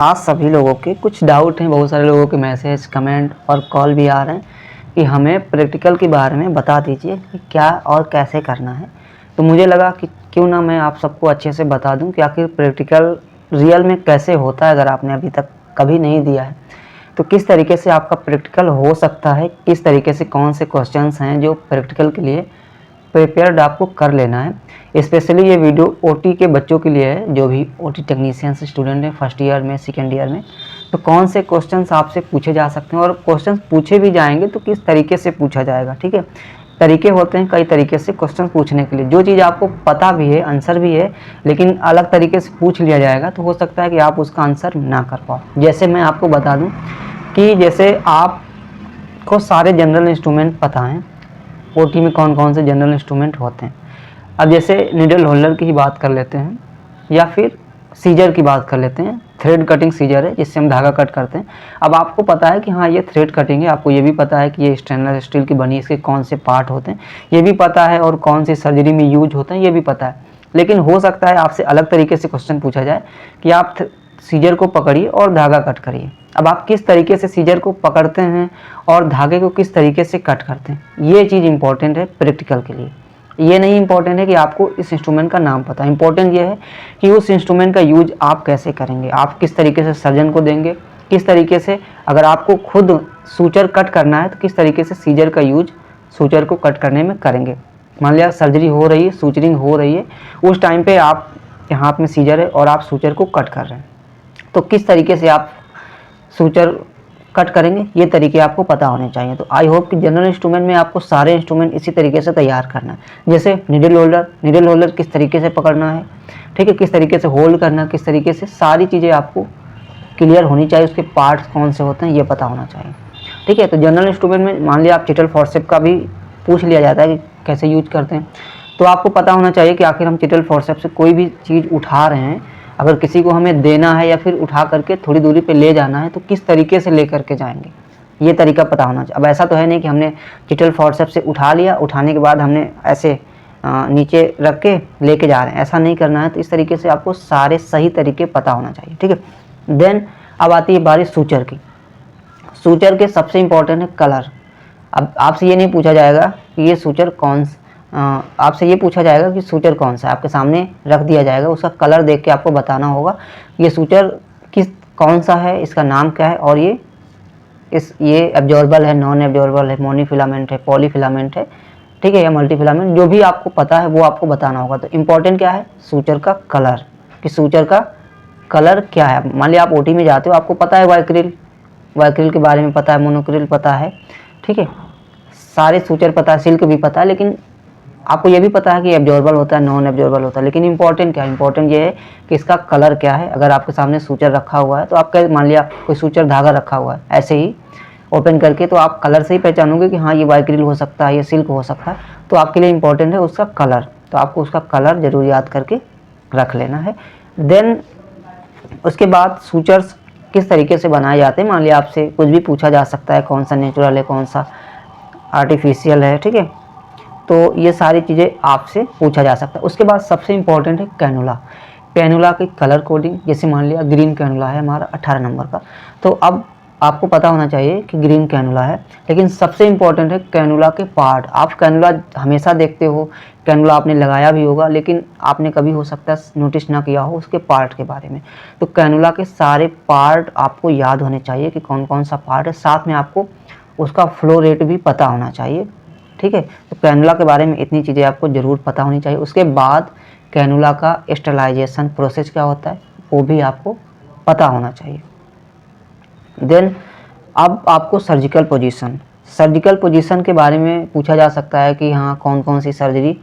आज सभी लोगों के कुछ डाउट हैं, बहुत सारे लोगों के मैसेज, कमेंट और कॉल भी आ रहे हैं कि हमें प्रैक्टिकल के बारे में बता दीजिए कि क्या और कैसे करना है। तो मुझे लगा कि क्यों ना मैं आप सबको अच्छे से बता दूं कि आखिर प्रैक्टिकल रियल में कैसे होता है। अगर आपने अभी तक कभी नहीं दिया है तो किस तरीके से आपका प्रैक्टिकल हो सकता है, किस तरीके से कौन से क्वेश्चंस हैं जो प्रैक्टिकल के लिए प्रिपेयर्ड आपको कर लेना है। स्पेशली ये वीडियो ओटी के बच्चों के लिए है, जो भी ओटी टेक्नीशियंस स्टूडेंट हैं फर्स्ट ईयर में, सेकेंड ईयर में। तो कौन से क्वेश्चंस आपसे पूछे जा सकते हैं और क्वेश्चंस पूछे भी जाएंगे तो किस तरीके से पूछा जाएगा। ठीक है, तरीके होते हैं कई तरीके से क्वेश्चन पूछने के लिए। जो चीज़ आपको पता भी है, आंसर भी है, लेकिन अलग तरीके से पूछ लिया जाएगा तो हो सकता है कि आप उसका आंसर ना कर पाओ। जैसे मैं आपको बता दूं कि जैसे आपको सारे जनरल इंस्ट्रूमेंट पता हैं, ओटी में कौन कौन से जनरल इंस्ट्रूमेंट होते हैं। अब जैसे नीडल होल्डर की ही बात कर लेते हैं या फिर सीजर की बात कर लेते हैं। थ्रेड कटिंग सीजर है जिससे हम धागा कट करते हैं। अब आपको पता है कि हाँ ये थ्रेड कटिंग है, आपको ये भी पता है कि ये स्टेनलेस स्टील की बनी, इसके कौन से पार्ट होते हैं ये भी पता है, और कौन सी सर्जरी में यूज होते हैं ये भी पता है। लेकिन हो सकता है आपसे अलग तरीके से क्वेश्चन पूछा जाए कि आप सीजर को पकड़िए और धागा कट करिए। अब आप किस तरीके से सीजर को पकड़ते हैं और धागे को किस तरीके से कट करते हैं, ये चीज़ इंपॉर्टेंट है प्रैक्टिकल के लिए। ये नहीं इंपॉर्टेंट है कि आपको इस इंस्ट्रूमेंट का नाम पता है, इंपॉर्टेंट ये है कि उस इंस्ट्रूमेंट का यूज आप कैसे करेंगे, आप किस तरीके से सर्जन को देंगे, किस तरीके से अगर आपको खुद सूचर कट करना है तो किस तरीके से सीजर का यूज सूचर को कट करने में करेंगे। मान लिया सर्जरी हो रही है, सूचरिंग हो रही है, उस टाइम पे आप के हाथ में सीजर है और आप सूचर को कट कर रहे हैं, तो किस तरीके से आप सूचर कट करेंगे ये तरीके आपको पता होने चाहिए। तो आई होप कि जनरल इंस्ट्रूमेंट में आपको सारे इंस्ट्रूमेंट इसी तरीके से तैयार करना है। जैसे नीडल होल्डर किस तरीके से पकड़ना है, ठीक है, किस तरीके से होल्ड करना है, किस तरीके से, सारी चीज़ें आपको क्लियर होनी चाहिए। उसके पार्ट्स कौन से होते हैं ये पता होना चाहिए। ठीक है, तो जनरल इंस्ट्रूमेंट में मान लिया आप चिटल फोर्सेप का भी पूछ लिया जाता है कि कैसे यूज करते हैं, तो आपको पता होना चाहिए कि आखिर हम चिटल फोर्सेप से कोई भी चीज़ उठा रहे हैं, अगर किसी को हमें देना है या फिर उठा करके थोड़ी दूरी पे ले जाना है तो किस तरीके से ले करके जाएंगे, ये तरीका पता होना चाहिए। अब ऐसा तो है नहीं कि हमने चिटल फोर्सेप से उठा लिया, उठाने के बाद हमने ऐसे नीचे रख के लेके जा रहे हैं, ऐसा नहीं करना है। तो इस तरीके से आपको सारे सही तरीके पता होना चाहिए। ठीक है, देन अब आती है बारी सूचर की। सूचर के सबसे इम्पोर्टेंट है कलर। अब आपसे ये नहीं पूछा जाएगा कि ये सूचर आपसे ये पूछा जाएगा कि सूचर कौन सा है, आपके सामने रख दिया जाएगा, उसका कलर देख के आपको बताना होगा ये सूचर कौन सा है, इसका नाम क्या है, और ये एब्जॉर्बल है, नॉन एब्जॉर्बल है, मोनोफिलामेंट है, पॉलीफिलामेंट है, ठीक है, या मल्टीफिलामेंट, जो भी आपको पता है वो आपको बताना होगा। तो इम्पोर्टेंट क्या है, सूचर का कलर, कि सूचर का कलर क्या है। मान लिया आप ओटी में जाते हो, आपको पता है वाइक्रिल के बारे में पता है, मोनोक्रिल पता है, ठीक है, सारे सूचर पता है, सिल्क भी पता है, लेकिन आपको ये भी पता है कि एब्जॉर्बल होता है, नॉन एब्जॉर्बल होता है। लेकिन इंपॉर्टेंट क्या है, इंपॉर्टेंट ये है कि इसका कलर क्या है। अगर आपके सामने सूचर रखा हुआ है तो आपका मान लिया कोई सूचर धागा रखा हुआ है, ऐसे ही ओपन करके, तो आप कलर से ही पहचानोगे कि हाँ ये वाइक्रिल हो सकता है, ये सिल्क हो सकता है। तो आपके लिए इंपॉर्टेंट है उसका कलर, तो आपको उसका कलर जरूर याद करके रख लेना है। देन उसके बाद सूचर्स किस तरीके से बनाए जाते हैं। मान लिया आपसे कुछ भी पूछा जा सकता है, कौन सा नेचुरल है, कौन सा आर्टिफिशियल है, ठीक है, तो ये सारी चीज़ें आपसे पूछा जा सकता है। उसके बाद सबसे इम्पॉर्टेंट है कैनुला की कलर कोडिंग। जैसे मान लिया ग्रीन कैनुला है हमारा 18 नंबर का, तो अब आपको पता होना चाहिए कि ग्रीन कैनुला है, लेकिन सबसे इम्पॉर्टेंट है कैनुला के पार्ट। आप कैनुला हमेशा देखते हो, कैनुला आपने लगाया भी होगा, लेकिन आपने कभी हो सकता है नोटिस ना किया हो उसके पार्ट के बारे में। तो कैनुला के सारे पार्ट आपको याद होने चाहिए कि कौन कौन सा पार्ट है, साथ में आपको उसका फ्लो रेट भी पता होना चाहिए। ठीक है, तो कैनुला के बारे में इतनी चीज़ें आपको ज़रूर पता होनी चाहिए। उसके बाद कैनुला का स्टरलाइजेशन प्रोसेस क्या होता है वो भी आपको पता होना चाहिए। देन अब आपको सर्जिकल पोजीशन के बारे में पूछा जा सकता है कि हाँ कौन कौन सी सर्जरी,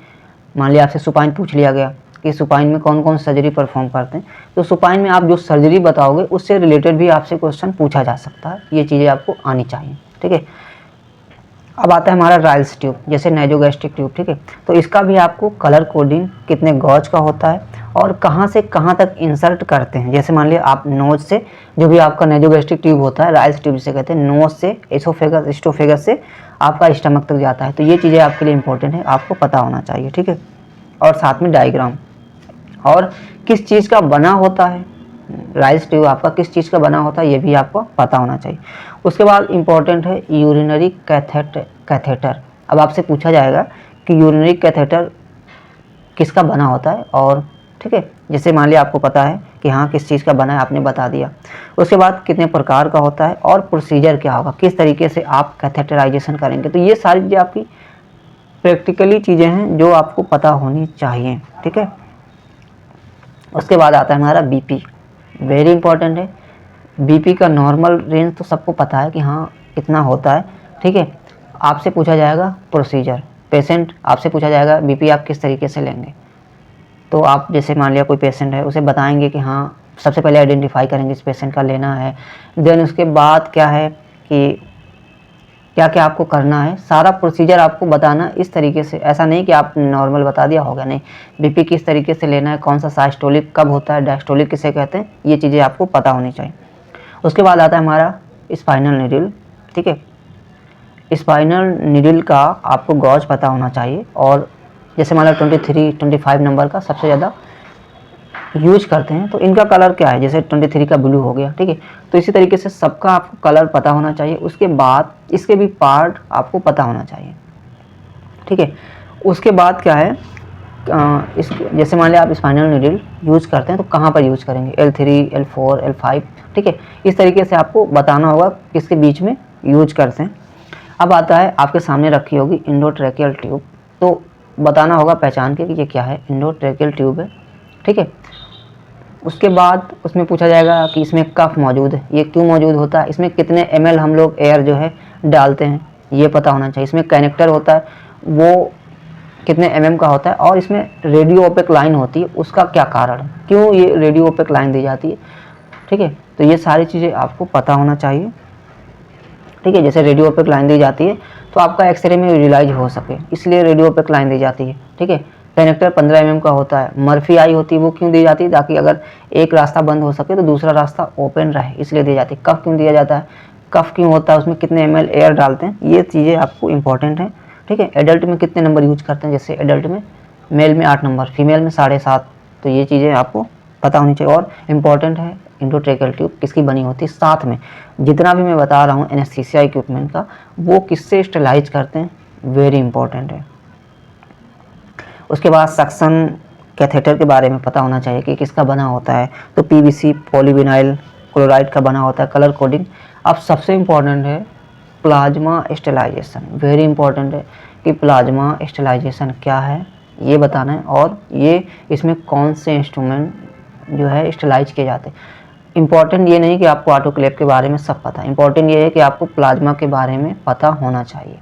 मान लिया आपसे सुपाइन पूछ लिया गया कि सुपाइन में कौन कौन सर्जरी परफॉर्म करते हैं, तो सुपाइन में आप जो सर्जरी बताओगे उससे रिलेटेड भी आपसे क्वेश्चन पूछा जा सकता है। ये चीज़ें आपको आनी चाहिए। ठीक है, अब आता है हमारा राइल्स ट्यूब, जैसे नाइजोगैस्ट्रिक ट्यूब, ठीक है, तो इसका भी आपको कलर कोडिंग कितने गॉज का होता है और कहाँ से कहाँ तक इंसर्ट करते हैं। जैसे मान लिया आप नोज से, जो भी आपका नाइजोगैस्ट्रिक ट्यूब होता है, राइल्स ट्यूब जिसे कहते हैं, नोज से एसोफेगस से आपका स्टमक तक जाता है। तो ये चीज़ें आपके लिए इंपॉर्टेंट है, आपको पता होना चाहिए। ठीक है, और साथ में डायग्राम और किस चीज़ का बना होता है, राइस ट्यूब आपका किस चीज़ का बना होता है ये भी आपको पता होना चाहिए। उसके बाद इम्पॉर्टेंट है यूरिनरी कैथेटर। अब आपसे पूछा जाएगा कि यूरिनरी कैथेटर किसका बना होता है, और ठीक है, जैसे मान लिया आपको पता है कि हाँ किस चीज़ का बना है, आपने बता दिया। उसके बाद कितने प्रकार का होता है और प्रोसीजर क्या होगा, किस तरीके से आप कैथेटराइजेशन करेंगे। तो ये सारी चीज़ें आपकी प्रैक्टिकली चीज़ें हैं जो आपको पता होनी चाहिए, ठीक है। उसके बाद आता है हमारा बीपी, वेरी इंपॉर्टेंट है। बीपी का नॉर्मल रेंज तो सबको पता है कि हाँ इतना होता है, ठीक है। आपसे पूछा जाएगा प्रोसीजर, पेशेंट आपसे पूछा जाएगा बीपी आप किस तरीके से लेंगे। तो आप जैसे मान लिया कोई पेशेंट है, उसे बताएंगे कि हाँ सबसे पहले आइडेंटिफाई करेंगे इस पेशेंट का लेना है, देन उसके बाद क्या है कि क्या क्या आपको करना है, सारा प्रोसीजर आपको बताना इस तरीके से। ऐसा नहीं कि आप नॉर्मल बता दिया हो गया, नहीं, बीपी किस तरीके से लेना है, कौन सा साइस्टोलिक कब होता है, डायस्टोलिक किसे कहते हैं, ये चीज़ें आपको पता होनी चाहिए। उसके बाद आता है हमारा स्पाइनल नीडल, ठीक है। स्पाइनल नीडल का आपको गॉज पता होना चाहिए, और जैसे मान लो 23-25 नंबर का सबसे ज़्यादा यूज करते हैं, तो इनका कलर क्या है, जैसे 23 का ब्लू हो गया, ठीक है। तो इसी तरीके से सबका आपको कलर पता होना चाहिए। उसके बाद इसके भी पार्ट आपको पता होना चाहिए, ठीक है। उसके बाद क्या है, इस जैसे मान लिया आप स्पाइनल नीडल यूज करते हैं तो कहाँ पर यूज करेंगे, L3, L4, L5, ठीक है। इस तरीके से आपको बताना होगा किसके बीच में यूज करते हैं। अब आता है आपके सामने रखी होगी इंडोट्रैकियल ट्यूब, तो बताना होगा पहचान के कि ये क्या है, इंडोट्रैकियल ट्यूब है, ठीक है। उसके बाद उसमें पूछा जाएगा कि इसमें कफ मौजूद है, ये क्यों मौजूद होता है, इसमें कितने ml हम लोग एयर जो है डालते हैं, ये पता होना चाहिए। इसमें कैनेक्टर होता है, वो कितने mm का होता है, और इसमें रेडियो ओपेक लाइन होती है, उसका क्या कारण है, क्यों ये रेडियो ओपेक लाइन दी जाती है, ठीक है। तो ये सारी चीज़ें आपको पता होना चाहिए, ठीक है। जैसे रेडियो ओपेक लाइन दी जाती है तो आपका एक्सरे में विजुलाइज हो सके, इसलिए रेडियो ओपेक लाइन दी जाती है, ठीक है। कनेक्टर 15 mm का होता है, मर्फी आई होती है, वो क्यों दी जाती है, ताकि अगर एक रास्ता बंद हो सके तो दूसरा रास्ता ओपन रहे, इसलिए दी जाती है। कफ क्यों दिया जाता है, कफ क्यों होता है, उसमें कितने ml एयर डालते हैं, ये चीज़ें आपको इंपॉर्टेंट है, ठीक है। एडल्ट में कितने नंबर यूज करते हैं, जैसे एडल्ट में मेल में 8 नंबर, फीमेल में 7.5, तो ये चीज़ें आपको पता होनी चाहिए। और इम्पॉर्टेंट है इंडोट्रैकियल ट्यूब किसकी बनी होती है, साथ में जितना भी मैं बता रहा हूँ एनेस्थीसिया इक्विपमेंट का, वो किससे स्टेलाइज करते हैं, वेरी इंपॉर्टेंट है। उसके बाद सक्शन कैथेटर के बारे में पता होना चाहिए कि किसका बना होता है, तो पीवीसी पॉलीविनाइल क्लोराइड का बना होता है। कलर कोडिंग, अब सबसे इम्पॉर्टेंट है प्लाज्मा स्टेलाइजेशन, वेरी इंपॉर्टेंट है कि प्लाज्मा स्टेलाइजेशन क्या है ये बताना है, और ये इसमें कौन से इंस्ट्रूमेंट जो है स्टेलाइज किए जाते हैं। इंपॉर्टेंट ये नहीं कि आपको ऑटोक्लेव के बारे में सब पता है, इंपॉर्टेंट ये है कि आपको प्लाज्मा के बारे में पता होना चाहिए।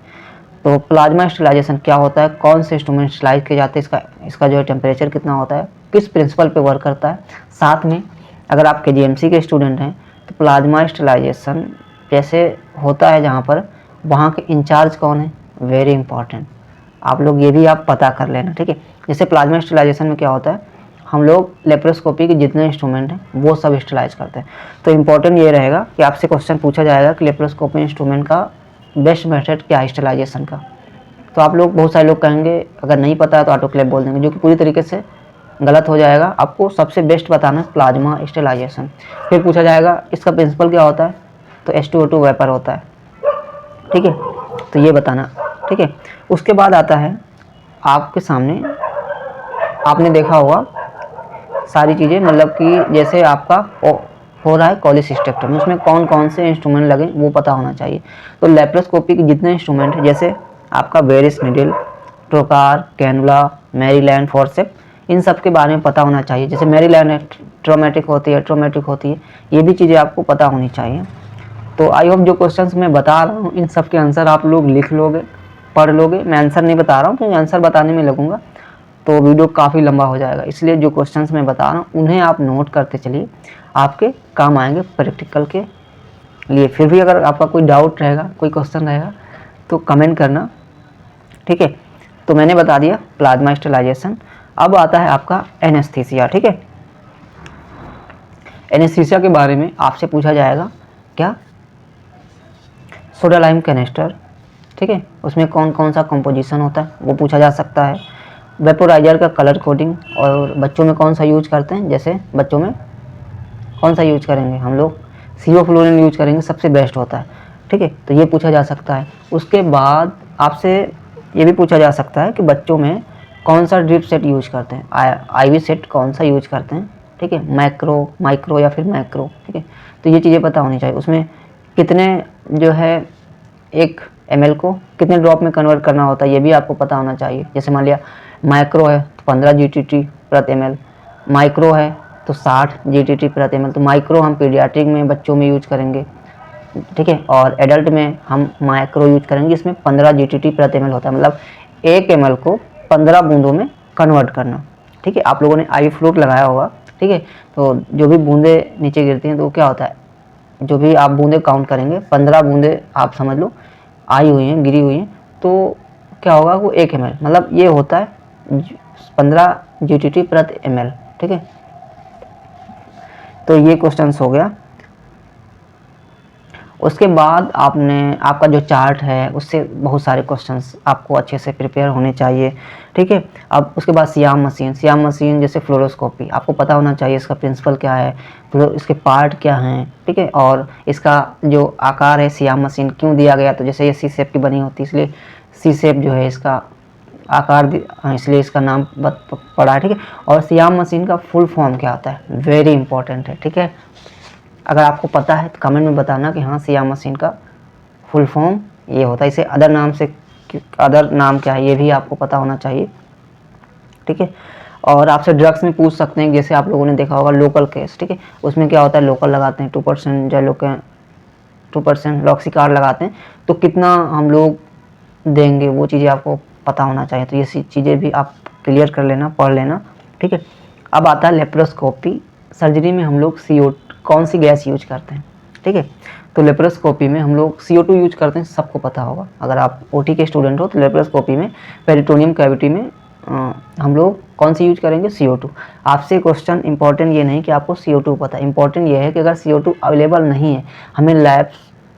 तो प्लाज्मा स्टेलाइजेशन क्या होता है, कौन से इंस्ट्रूमेंट स्टेलाइज किए जाते हैं, इसका जो है टेम्परेचर कितना होता है, किस प्रिंसिपल पे वर्क करता है। साथ में अगर आप KGMC के स्टूडेंट हैं तो प्लाज्मा स्टेलाइजेशन जैसे होता है जहाँ पर, वहाँ के इंचार्ज कौन है, वेरी इंपॉर्टेंट, आप लोग ये भी आप पता कर लेना, ठीक है। जैसे प्लाज्मा स्टेलाइजेशन में क्या होता है, हम लोग लेप्रोस्कोपी के जितने इंस्ट्रूमेंट हैं वो सब स्टेलाइज करते हैं। तो इम्पोर्टेंट ये रहेगा कि आपसे क्वेश्चन पूछा जाएगा कि लेप्रोस्कोपी इंस्ट्रूमेंट का बेस्ट मेथड क्या है स्टेलाइजेशन का, तो आप लोग बहुत सारे लोग कहेंगे अगर नहीं पता है तो ऑटोक्लेव बोल देंगे, जो कि पूरी तरीके से गलत हो जाएगा। आपको सबसे बेस्ट बताना है प्लाज्मा स्टेलाइजेशन। फिर पूछा जाएगा इसका प्रिंसिपल क्या होता है, तो H2O2 वेपर होता है, ठीक है, तो ये बताना, ठीक है। उसके बाद आता है आपके सामने, आपने देखा होगा सारी चीज़ें, मतलब कि जैसे आपका हो रहा है कोलिसिस्टेक्टमी, उसमें कौन कौन से इंस्ट्रूमेंट लगे वो पता होना चाहिए। तो लेप्रोस्कोपी के जितने इंस्ट्रूमेंट हैं, जैसे आपका Veress needle, trocar, cannula, Maryland, forcep, इन सब के बारे में पता होना चाहिए। जैसे मैरीलैंड ट्रोमेटिक होती है, ये भी चीज़ें आपको पता होनी चाहिए। तो आई होप जो क्वेश्चंस मैं बता रहा हूँ इन सब के आंसर आप लोग लिख लोगे, पढ़ लोगे। मैं आंसर नहीं बता रहा हूँ क्योंकि आंसर बताने में लगूंगा तो वीडियो काफ़ी लंबा हो जाएगा, इसलिए जो क्वेश्चंस मैं बता रहा हूँ उन्हें आप नोट करते चलिए, आपके काम आएंगे प्रैक्टिकल के लिए। फिर भी अगर आपका कोई डाउट रहेगा, कोई क्वेश्चन रहेगा तो कमेंट करना, ठीक है। तो मैंने बता दिया प्लाज्मा स्टेलाइजेशन। अब आता है आपका एनेस्थीसिया, ठीक है। एनेस्थीसिया के बारे में आपसे पूछा जाएगा क्या, सोडा लाइम कैनिस्टर, ठीक है, उसमें कौन कौन सा कंपोजिशन होता है वो पूछा जा सकता है। वेपोराइजर का कलर कोडिंग, और बच्चों में कौन सा यूज करते हैं, जैसे बच्चों में कौन सा यूज करेंगे? हम लोग सिवोफ्लोरिन यूज करेंगे, सबसे बेस्ट होता है। ठीक है, तो ये पूछा जा सकता है। उसके बाद आपसे ये भी पूछा जा सकता है कि बच्चों में कौन सा ड्रिप सेट यूज करते हैं, आईवी सेट कौन सा यूज करते हैं। ठीक है, मैक्रो, माइक्रो या फिर मैक्रो। ठीक है, तो ये चीज़ें पता होनी चाहिए। उसमें कितने जो है 1 ml को कितने ड्रॉप में कन्वर्ट करना होता है, ये भी आपको पता होना चाहिए। जैसे मान लिया माइक्रो है तो 15 GTT प्रति ml, माइक्रो है तो 60 GTT प्रति ml। तो माइक्रो हम पीडियाट्रिक में बच्चों में यूज करेंगे। ठीक है, और एडल्ट में हम माइक्रो यूज करेंगे, इसमें 15 GTT प्रति ml होता है। मतलब 1 ml को 15 बूंदों में कन्वर्ट करना। ठीक है, आप लोगों ने आई फ्लूट लगाया होगा। ठीक है, तो जो भी बूंदे नीचे गिरती हैं तो क्या होता है, जो भी आप बूंदे काउंट करेंगे 15 बूंदे आप समझ लो आई हुई हैं, गिरी हुई हैं, तो क्या होगा वो 1 ml, मतलब ये होता है 15 GTT प्रति ml। ठीक है, तो ये क्वेश्चन हो गया। उसके बाद आपका जो चार्ट है उससे बहुत सारे क्वेश्चंस आपको अच्छे से प्रिपेयर होने चाहिए। ठीक है, अब उसके बाद सियाम मशीन जैसे फ्लोरोस्कोपी आपको पता होना चाहिए, इसका प्रिंसिपल क्या है, इसके पार्ट क्या हैं। ठीक है, और इसका जो आकार है सियाम मशीन क्यों दिया गया, तो जैसे ये सी शेप की बनी होती है इसलिए सी शेप जो है इसका आकार इसलिए इसका नाम पड़ा है। ठीक है, और सियाम मशीन का फुल फॉर्म क्या होता है, वेरी इंपॉर्टेंट है। ठीक है, अगर आपको पता है तो कमेंट में बताना कि हाँ सियाम मशीन का फुल फॉर्म ये होता है। इसे अदर नाम क्या है ये भी आपको पता होना चाहिए। ठीक है, और आपसे ड्रग्स में पूछ सकते हैं, जैसे आप लोगों ने देखा होगा लोकल केस। ठीक है, उसमें क्या होता है, लोकल लगाते हैं 2% या 2% लॉक्सिकार लगाते हैं, तो कितना हम लोग देंगे वो चीज़ें आपको पता होना चाहिए। तो ये चीज़ें भी आप क्लियर कर लेना, पढ़ लेना। ठीक है, अब आता है लेप्रोस्कोपी। सर्जरी में हम लोग कौन सी गैस यूज करते हैं। ठीक है, तो लेप्रोस्कोपी में हम लोग CO2 यूज करते हैं, सबको पता होगा। अगर आप OT के स्टूडेंट हो तो लेप्रोस्कोपी में पेरिटोनियम कैविटी में हम लोग कौन सी यूज करेंगे, CO2। आपसे क्वेश्चन इंपॉर्टेंट ये नहीं कि आपको CO2 पता है, इंपॉर्टेंट ये है कि अगर CO2 अवेलेबल नहीं है, हमें लैब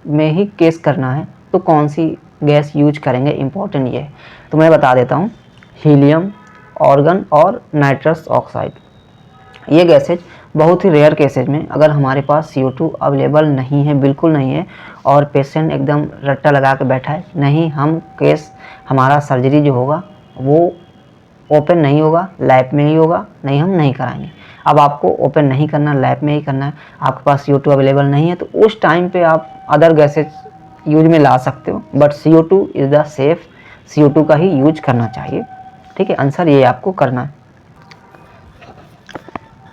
में ही केस करना है, तो कौन सी गैस यूज करेंगे, इंपॉर्टेंट ये है। तो मैं बता देता हूँ, हीलियम, ऑर्गन और नाइट्रस ऑक्साइड। ये गैसेज बहुत ही रेयर केसेज में अगर हमारे पास CO2 अवेलेबल नहीं है, बिल्कुल नहीं है, और पेशेंट एकदम रट्टा लगा के बैठा है, नहीं हम हमारा सर्जरी जो होगा वो ओपन नहीं होगा, लैब में ही होगा, नहीं हम नहीं कराएंगे। अब आपको ओपन नहीं करना, लैब में ही करना है, आपके पास CO2 अवेलेबल नहीं है, तो उस टाइम पे आप अदर गैसेज यूज में ला सकते हो, but CO2 is the safe, CO2 का ही यूज करना चाहिए। ठीक है, आंसर ये आपको करना है।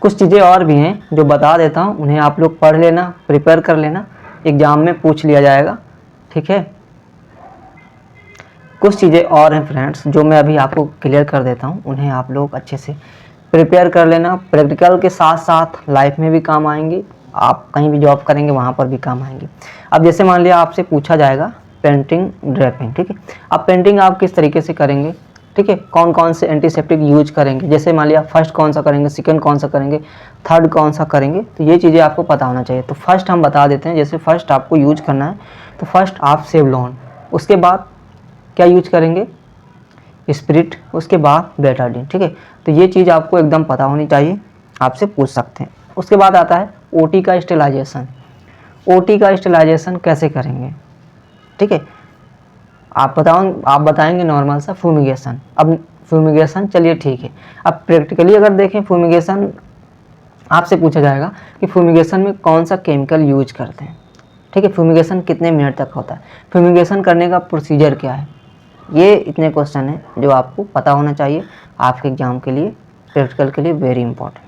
कुछ चीज़ें और भी हैं जो बता देता हूँ, उन्हें आप लोग पढ़ लेना, प्रिपेयर कर लेना, एग्जाम में पूछ लिया जाएगा। ठीक है, कुछ चीज़ें और हैं फ्रेंड्स जो मैं अभी आपको क्लियर कर देता हूँ, उन्हें आप लोग अच्छे से प्रिपेयर कर लेना। प्रैक्टिकल के साथ साथ लाइफ में भी काम आएंगी, आप कहीं भी जॉब करेंगे वहाँ पर भी काम आएंगी। अब जैसे मान लिया आपसे पूछा जाएगा पेंटिंग ड्रेपिंग। ठीक है, अब पेंटिंग आप किस तरीके से करेंगे, ठीक है, कौन कौन से एंटीसेप्टिक यूज करेंगे, जैसे मान लिया फर्स्ट कौन सा करेंगे, सेकंड कौन सा करेंगे, थर्ड कौन सा करेंगे, तो ये चीज़ें आपको पता होना चाहिए। तो फर्स्ट हम बता देते हैं, जैसे फर्स्ट आपको यूज करना है तो फर्स्ट आप सेवलॉन, उसके बाद क्या यूज करेंगे, स्पिरिट, उसके बाद बेटाडीन। ठीक है, तो ये चीज़ आपको एकदम पता होनी चाहिए, आपसे पूछ सकते हैं। उसके बाद आता है OT का स्टेलाइजेशन। OT का स्टेलाइजेशन कैसे करेंगे, ठीक है, आप बताएंगे नॉर्मल सा फ्यूमिगेशन। अब फ्यूमिगेशन चलिए ठीक है, अब प्रैक्टिकली अगर देखें फ्यूमिगेशन आपसे पूछा जाएगा कि फ्यूमिगेशन में कौन सा केमिकल यूज करते हैं। ठीक है, फ्यूमिगेशन कितने मिनट तक होता है, फ्यूमिगेशन करने का प्रोसीजर क्या है, ये इतने क्वेश्चन हैं जो आपको पता होना चाहिए आपके एग्जाम के लिए, प्रैक्टिकल के लिए वेरी इंपॉर्टेंट।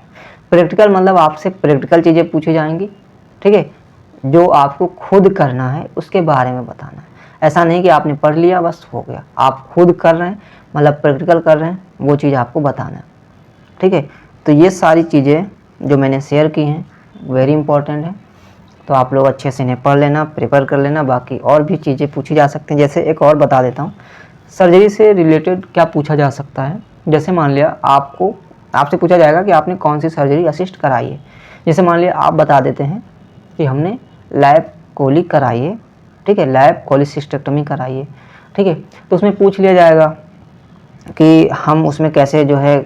प्रैक्टिकल मतलब आपसे प्रैक्टिकल चीज़ें पूछी जाएंगी। ठीक है, जो आपको खुद करना है उसके बारे में बताना है। ऐसा नहीं कि आपने पढ़ लिया बस हो गया, आप खुद कर रहे हैं, मतलब प्रैक्टिकल कर रहे हैं, वो चीज़ आपको बताना है। ठीक है, तो ये सारी चीज़ें जो मैंने शेयर की हैं वेरी इंपॉर्टेंट है, तो आप लोग अच्छे से इन्हें पढ़ लेना, प्रिपेयर कर लेना। बाकी और भी चीज़ें पूछी जा सकती हैं, जैसे एक और बता देता हूँ, सर्जरी से रिलेटेड क्या पूछा जा सकता है। जैसे मान लिया आपसे पूछा जाएगा कि आपने कौन सी सर्जरी असिस्ट कराई है। जैसे मान लिया आप बता देते हैं कि हमने लैब कोली कराई है, ठीक है, लैब कोलिसिस्टेक्टमी कराई है। ठीक है, तो उसमें पूछ लिया जाएगा कि हम उसमें कैसे जो है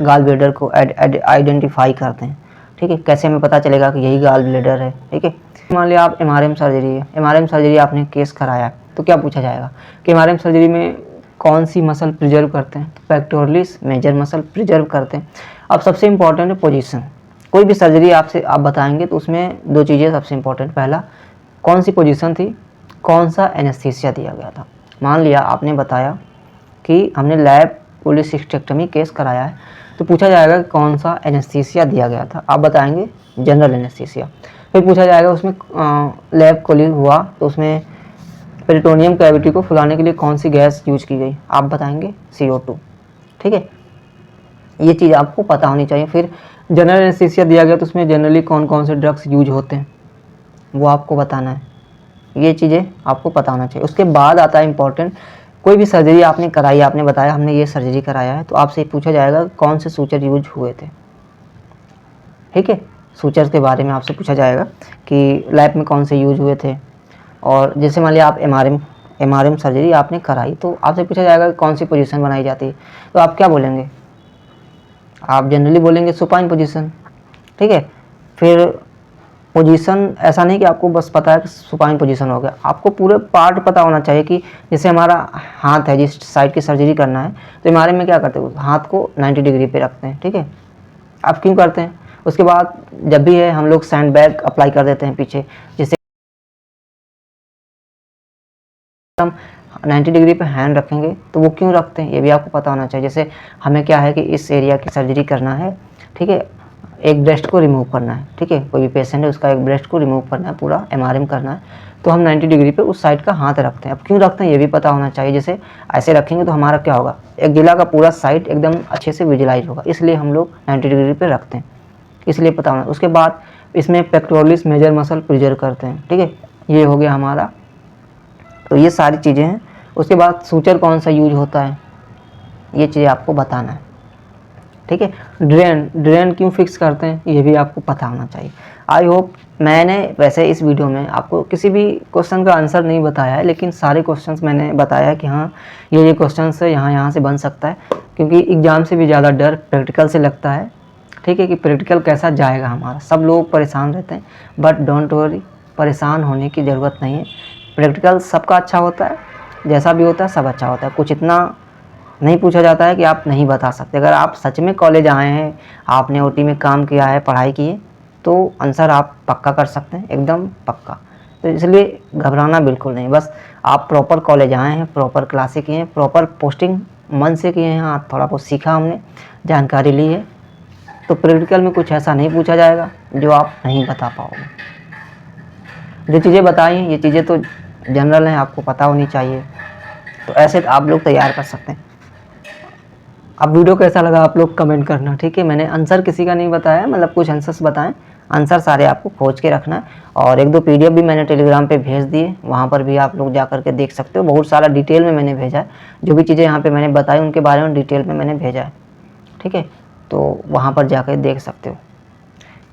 गाल ब्लैडर को आइडेंटिफाई करते हैं। ठीक है, कैसे हमें पता चलेगा कि यही गॉल ब्लैडर है। ठीक है, मान लिया आप MRM सर्जरी है, MRM सर्जरी आपने केस कराया, तो क्या पूछा जाएगा कि MRM सर्जरी में कौन सी मसल प्रिजर्व करते हैं, तो पेक्टोरलिस मेजर मसल प्रिजर्व करते हैं। अब सबसे इंपॉर्टेंट है पोजीशन। कोई भी सर्जरी आपसे आप बताएंगे तो उसमें दो चीज़ें सबसे इंपॉर्टेंट, पहला कौन सी पोजीशन थी, कौन सा एनेस्थीसिया दिया गया था। मान लिया आपने बताया कि हमने लैब कोलिसिस्टेक्टमी केस कराया है, तो पूछा जाएगा कि कौन सा एनेस्थीसिया दिया गया था, आप बताएंगे जनरल एनेस्थीसिया। फिर पूछा जाएगा उसमें लैब कोली हुआ तो उसमें पेरिटोनियम कैविटी को फुलाने के लिए कौन सी गैस यूज की गई, आप बताएंगे CO2। ठीक है, ये चीज़ आपको पता होनी चाहिए। फिर जनरल एनेस्थीसिया दिया गया तो उसमें जनरली कौन कौन से ड्रग्स यूज होते हैं वो आपको बताना है, ये चीज़ें आपको पता होना चाहिए। उसके बाद आता है इंपॉर्टेंट, कोई भी सर्जरी आपने कराई, आपने बताया हमने ये सर्जरी कराया है, तो आपसे पूछा जाएगा कौन से सूचर यूज हुए थे। ठीक है, सूचर के बारे में आपसे पूछा जाएगा कि लैब में कौन से यूज हुए थे। और जैसे मान लिया आप MRM सर्जरी आपने कराई, तो आपसे पूछा जाएगा कि कौन सी पोजीशन बनाई जाती है, तो आप क्या बोलेंगे, आप जनरली बोलेंगे सुपाइन पोजीशन। ठीक है, फिर पोजीशन ऐसा नहीं कि आपको बस पता है कि सुपाइन पोजीशन हो गया, आपको पूरे पार्ट पता होना चाहिए कि जैसे हमारा हाथ है, जिस साइड की सर्जरी करना है तो MRM में क्या करते हैं, हाथ को 90 डिग्री पे रखते हैं। ठीक है, आप क्यों करते हैं, उसके बाद जब भी है हम लोग सैंड बैग अप्लाई कर देते हैं पीछे, जिससे हम 90 डिग्री पे हैंड रखेंगे, तो वो क्यों रखते हैं ये भी आपको पता होना चाहिए। जैसे हमें क्या है कि इस एरिया की सर्जरी करना है, ठीक है, एक ब्रेस्ट को रिमूव करना है, ठीक है, कोई भी पेशेंट है उसका एक ब्रेस्ट को रिमूव करना है, पूरा MRM करना है, तो हम 90 डिग्री पे उस साइड का हाथ रखते हैं। अब क्यों रखते हैं ये भी पता होना चाहिए। जैसे ऐसे रखेंगे तो हमारा क्या होगा, एक गिला का पूरा साइड एकदम अच्छे से विजुलाइज होगा, इसलिए हम लोग 90 डिग्री पे रखते हैं, इसलिए पता होना। उसके बाद इसमें पेक्टोरलिस मेजर मसल प्रिजर्व करते हैं। ठीक है, ये हो गया हमारा, तो ये सारी चीज़ें हैं। उसके बाद सूचर कौन सा यूज होता है ये चीज़ें आपको बताना है। ठीक है, ड्रेन क्यों फिक्स करते हैं ये भी आपको पता होना चाहिए। आई होप मैंने वैसे इस वीडियो में आपको किसी भी क्वेश्चन का आंसर नहीं बताया है, लेकिन सारे क्वेश्चंस मैंने बताया कि हाँ ये क्वेश्चन से यहाँ से बन सकता है, क्योंकि एग्ज़ाम से भी ज़्यादा डर प्रैक्टिकल से लगता है। ठीक है, कि प्रैक्टिकल कैसा जाएगा हमारा, सब लोग परेशान रहते हैं, बट डोंट वरी, परेशान होने की ज़रूरत नहीं है। प्रैक्टिकल सबका अच्छा होता है, जैसा भी होता है सब अच्छा होता है, कुछ इतना नहीं पूछा जाता है कि आप नहीं बता सकते। अगर आप सच में कॉलेज आए हैं, आपने OT में काम किया है, पढ़ाई की है, तो आंसर आप पक्का कर सकते हैं, एकदम पक्का। तो इसलिए घबराना बिल्कुल नहीं, बस आप प्रॉपर कॉलेज आए हैं, प्रॉपर क्लासें किए हैं, प्रॉपर पोस्टिंग मन से किए हैं, हाँ थोड़ा बहुत सीखा हमने, जानकारी ली है, तो प्रैक्टिकल में कुछ ऐसा नहीं पूछा जाएगा जो आप नहीं बता पाओगे। जो चीज़ें बताई हैं ये चीज़ें तो जनरल हैं, आपको पता होनी चाहिए, तो ऐसे आप लोग तैयार कर सकते हैं। अब वीडियो कैसा लगा आप लोग कमेंट करना। ठीक है, मैंने आंसर किसी का नहीं बताया, मतलब कुछ आंसर्स बताएं, आंसर सारे आपको खोज के रखना है। और एक दो PDF भी मैंने टेलीग्राम पे भेज दिए, वहाँ पर भी आप लोग जा करके देख सकते हो, बहुत सारा डिटेल में मैंने भेजा है, जो भी चीज़ें यहाँ पे मैंने बताई उनके बारे में डिटेल में मैंने भेजा है। ठीक है, तो वहाँ पर जाकर देख सकते हो।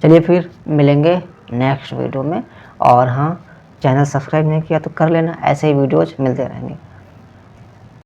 चलिए फिर मिलेंगे नेक्स्ट वीडियो में, और हाँ चैनल सब्सक्राइब नहीं किया तो कर लेना, ऐसे ही वीडियोज़ मिलते रहेंगे।